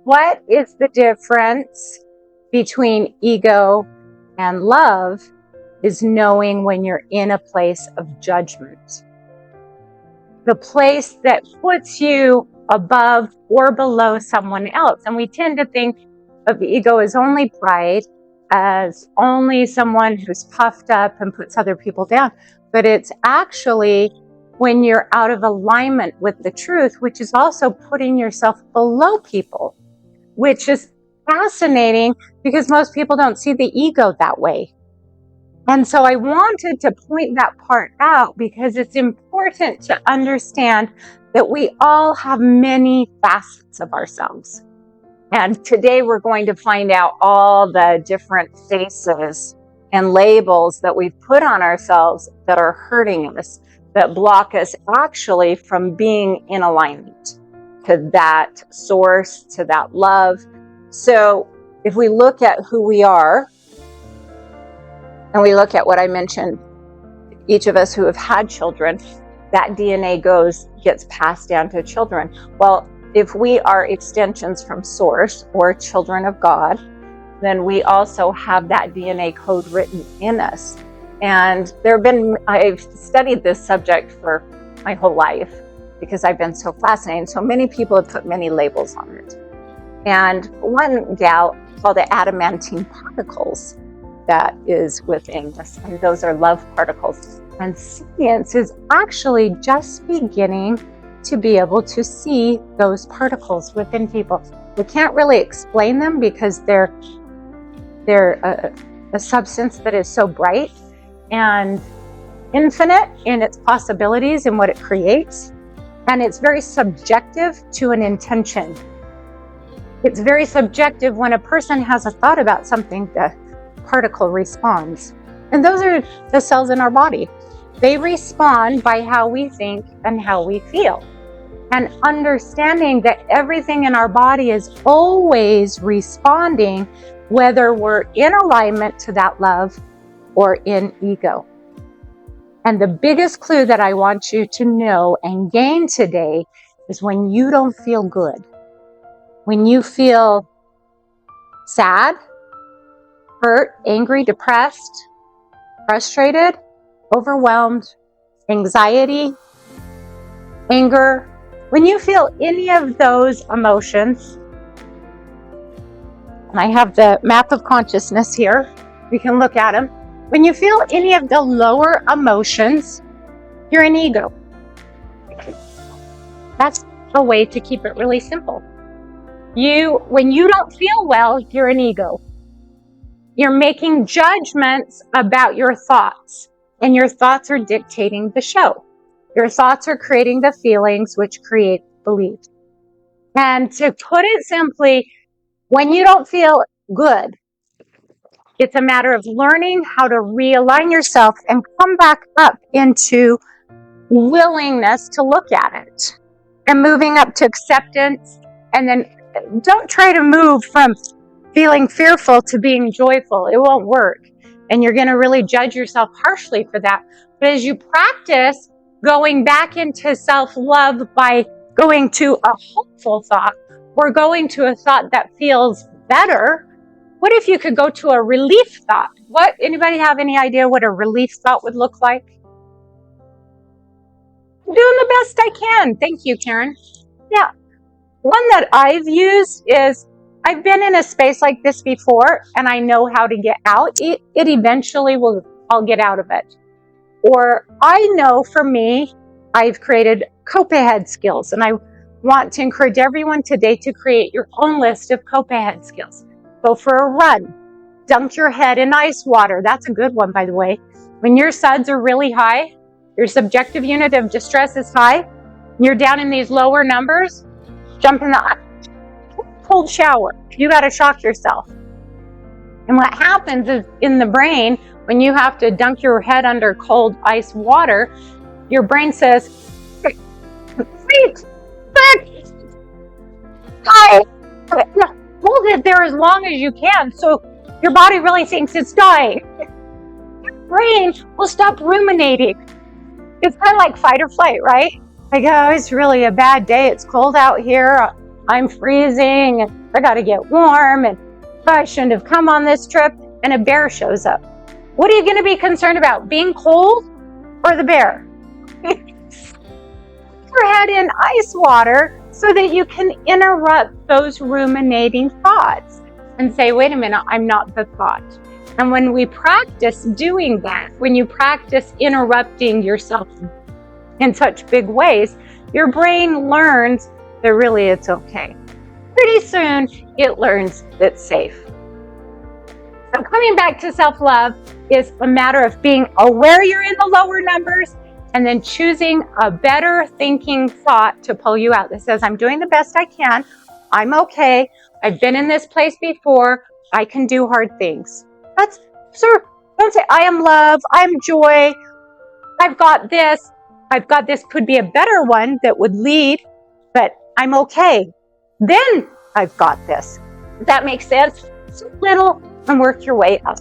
What is the difference between ego and love is knowing when you're in a place of judgment. The place that puts you above or below someone else. And we tend to think of ego as only pride, as only someone who's puffed up and puts other people down. But it's actually when you're out of alignment with the truth, which is also putting yourself below people, which is fascinating because most people don't see the ego that way. And so I wanted to point that part out because it's important to understand that we all have many facets of ourselves. And today we're going to find out all the different faces and labels that we've put on ourselves that are hurting us, that block us actually from being in alignment to that source, to that love. So if we look at who we are, and we look at what I mentioned, each of us who have had children, that DNA gets passed down to children. Well, if we are extensions from Source or children of God, then we also have that DNA code written in us. And I've studied this subject for my whole life because I've been so fascinated. So many people have put many labels on it. And one gal called it adamantine particles that is within us, and those are love particles. And science is actually just beginning to be able to see those particles within people. We can't really explain them because they're a substance that is so bright and infinite in its possibilities and what it creates. And it's very subjective to an intention. It's very subjective. When a person has a thought about something, the particle responds. And those are the cells in our body. They respond by how we think and how we feel. And understanding that everything in our body is always responding, whether we're in alignment to that love or in ego. And the biggest clue that I want you to know and gain today is when you don't feel good, when you feel sad, hurt, angry, depressed, frustrated, overwhelmed, anxiety, anger. When you feel any of those emotions, and I have the map of consciousness here, we can look at them. When you feel any of the lower emotions, you're in ego. That's a way to keep it really simple. When you don't feel well, you're in ego. You're making judgments about your thoughts, and your thoughts are dictating the show. Your thoughts are creating the feelings, which create beliefs. And to put it simply, when you don't feel good, it's a matter of learning how to realign yourself and come back up into willingness to look at it and moving up to acceptance. And then don't try to move from feeling fearful to being joyful. It won't work. And you're going to really judge yourself harshly for that. But as you practice going back into self-love by going to a hopeful thought or going to a thought that feels better, what if you could go to a relief thought? Anybody have any idea what a relief thought would look like? I'm doing the best I can. Thank you, Karen. Yeah. One that I've used is, I've been in a space like this before and I know how to get out. It eventually I'll get out of it. Or I know for me, I've created cope-ahead skills, and I want to encourage everyone today to create your own list of cope-ahead skills. Go for a run. Dunk your head in ice water. That's a good one, by the way. When your SUDs are really high, your subjective unit of distress is high, and you're down in these lower numbers, jump in the cold shower. You got to shock yourself. And what happens is in the brain, when you have to dunk your head under cold ice water, your brain says, "Freeze! Hold it there as long as you can." So your body really thinks it's dying. Your brain will stop ruminating. It's kind of like fight or flight, right? Like, oh, it's really a bad day. It's cold out here. I'm freezing, I gotta get warm, and I shouldn't have come on this trip, and a bear shows up. What are you gonna be concerned about, being cold or the bear? Your head in ice water so that you can interrupt those ruminating thoughts and say, wait a minute, I'm not the thought. And when we practice doing that, when you practice interrupting yourself in such big ways, your brain learns that really it's okay. Pretty soon, it learns it's safe. So coming back to self-love is a matter of being aware you're in the lower numbers and then choosing a better thinking thought to pull you out that says, I'm doing the best I can. I'm okay. I've been in this place before. I can do hard things. Don't say, I am love. I'm joy. I've got this. Could be a better one that would lead, but I'm okay. Then I've got this. Does that make sense? It's a little and work your way up.